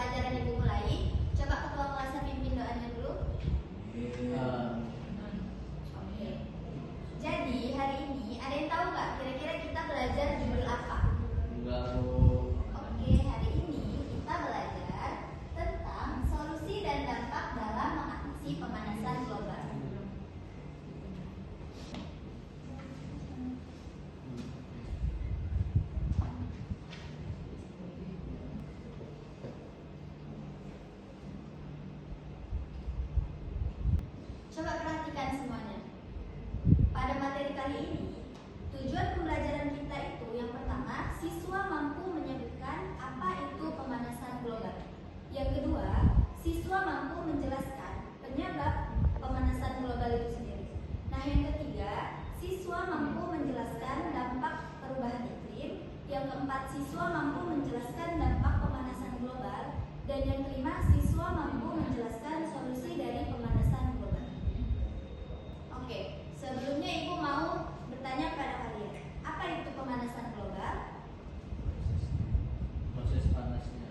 pelajaran Ibu mulai. Coba ketua kelasnya pimpin doanya dulu. Oke. Jadi hari ini ada yang tahu nggak kira-kira kita belajar judul apa? Enggak. Oke, hari ini kita belajar tentang solusi dan dampak dalam mengatasi pemanasan global. Coba perhatikan semuanya. Pada materi kali ini, tujuan pembelajaran kita itu yang pertama, siswa mampu menyebutkan apa itu pemanasan global. Yang kedua, siswa mampu menjelaskan penyebab pemanasan global itu sendiri. Nah, yang ketiga, siswa mampu menjelaskan dampak perubahan iklim. Yang keempat, siswa mampu menjelaskan dampak pemanasan global. Dan yang kelima, siswa mampu menjelaskan solusi dari pemanasan global. Oke, sebelumnya Ibu mau bertanya pada kalian, apa itu pemanasan global? Proses panasnya.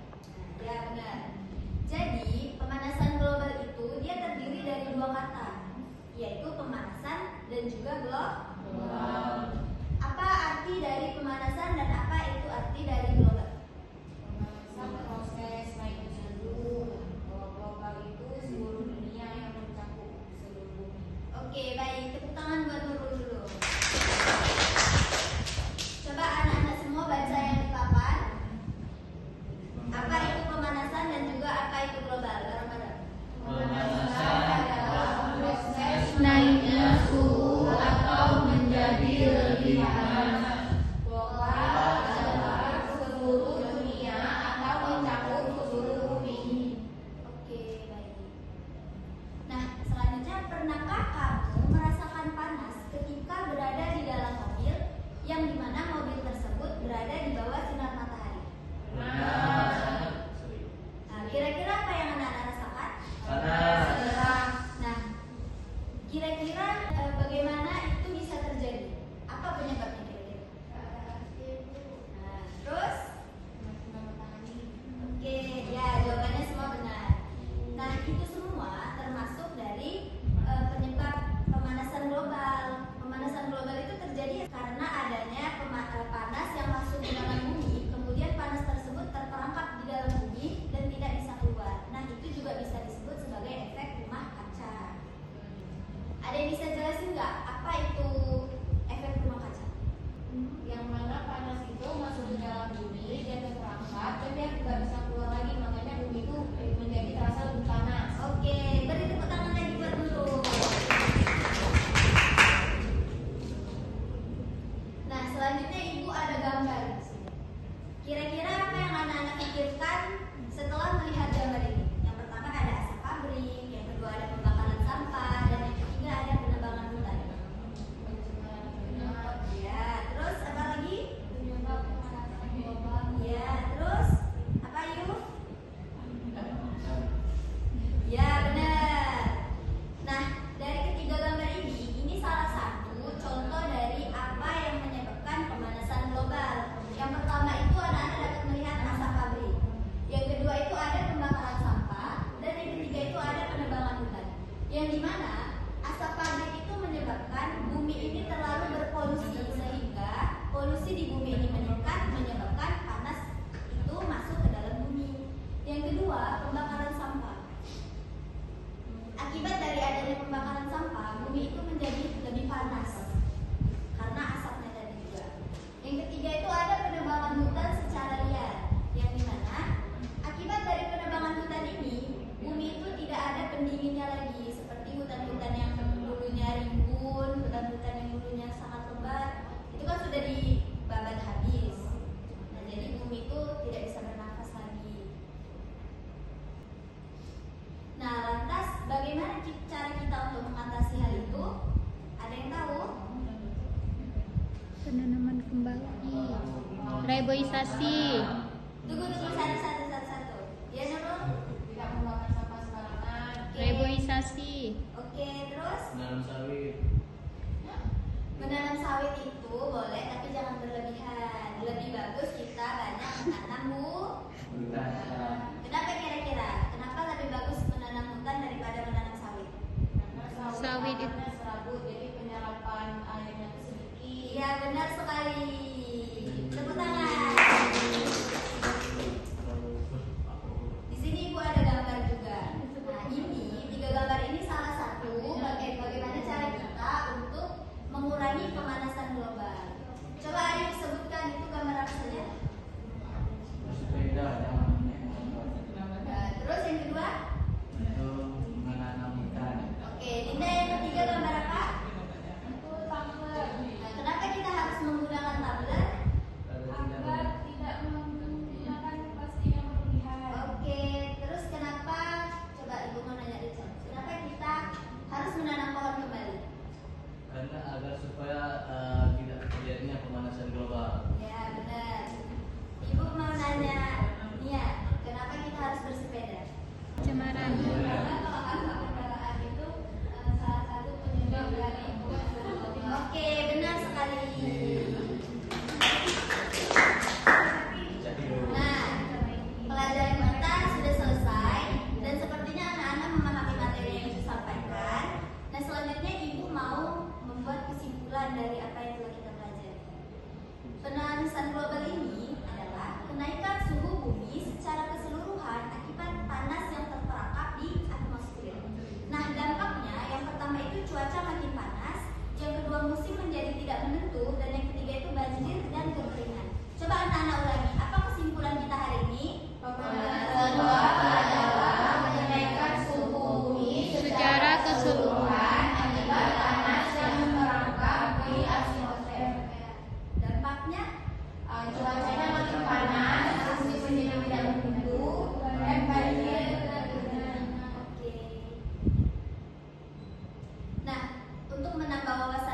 Ya, benar. Jadi, pemanasan global itu dia terdiri dari dua kata, yaitu pemanasan dan juga global. Apa arti dari pemanasan dan apa itu arti dari global? Pemanasan proses naiknya suhu, global itu seluruh dunia yang mencakup seluruh bumi. Oke, baik. Tepuk tangan buat Nurul dulu. Coba anak-anak semua baca yang di papan. Apa itu pemanasan dan juga apa itu global? Bareng-bareng. Pemanasan adalah proses naiknya suhu atau menjadi lebih panas. Global adalah seluruh dunia atau mencakup seluruh bumi. Oke, baik. Nah, selanjutnya, pernahkah kamu merasakan panas ketika berada di dalam mobil yang dimana mobil tersebut berada di bawah sinar matahari? Nah, kira-kira apa yang anak-anak rasakan? Panas. Nah, kira-kira bagaimana itu bisa terjadi? Apa penyebabnya kira-kira? Nah, terus? Oke, ya jawabannya semua benar. Nah, itu semua termasuk dari penyebab pemanasan global. Pemanasan global itu terjadi karena adanya panas yang masuk ke dalam bumi, kemudian panas tersebut terperangkap di dalam bumi dan tidak bisa keluar. Nah, itu juga bisa disebut sebagai efek rumah kaca. Ada yang bisa jelasin nggak apa itu efek rumah kaca? Yang mana panas itu masuk ke dalam bumi dan terperangkap dan dia tidak bisa keluar lagi, makanya bumi itu menjadi terasa lebih panas. Oke, beri tepuk tangan lagi buat dulu. Nah, selanjutnya Ibu ada gambar di sini. Kira-kira apa yang anak-anak pikirkan setelah melihat gambar ini? Yang pertama ada asap pabrik, yang kedua ada pembakaran sampah, dan yang ketiga ada penebangan hutan. Ya, terus apa lagi? Ya, terus apa yuk? Ya, benar. Nah, dari ketiga gambar ini salah satu contoh dari apa yang menyebabkan pemanasan global. Yang pertama itu anak-anak dapat melihat asap pabrik. Yang kedua itu ada pembakaran sampah, dan yang ketiga itu ada penebangan hutan. Yang dimana asap pabrik itu menyebabkan bumi ini terlalu berpolusi sehingga polusi di bumi ini meningkat, menyebabkan panas itu masuk ke dalam bumi. Yang kedua, pembakaran sampah. Akibat dari adanya pembakaran sampah, bumi itu menjadi lebih panas karena asapnya tadi juga. Yang ketiga itu ada penebangan hutan secara liar, yang dimana akibat dari penebangan hutan ini, bumi itu tidak ada pendinginnya lagi, seperti hutan-hutan yang dulunya rimbun, hutan-hutan yang dulunya sangat lebat, itu kan sudah dibabat habis. Nah, jadi bumi itu tidak bisa bernafas lagi. Nah, lantas bagaimana cara kita untuk mengatasi hal itu? Ada yang tahu? penanaman kembali, reboisasi, Tunggu satu. Ya, Nurul? Tidak membakar sampah sembarangan. reboisasi, Oke, terus? Menanam sawit. Menanam sawit itu boleh, tapi jangan berlebihan. Lebih bagus kita banyak menanam Hutan. Kenapa menambah wawasan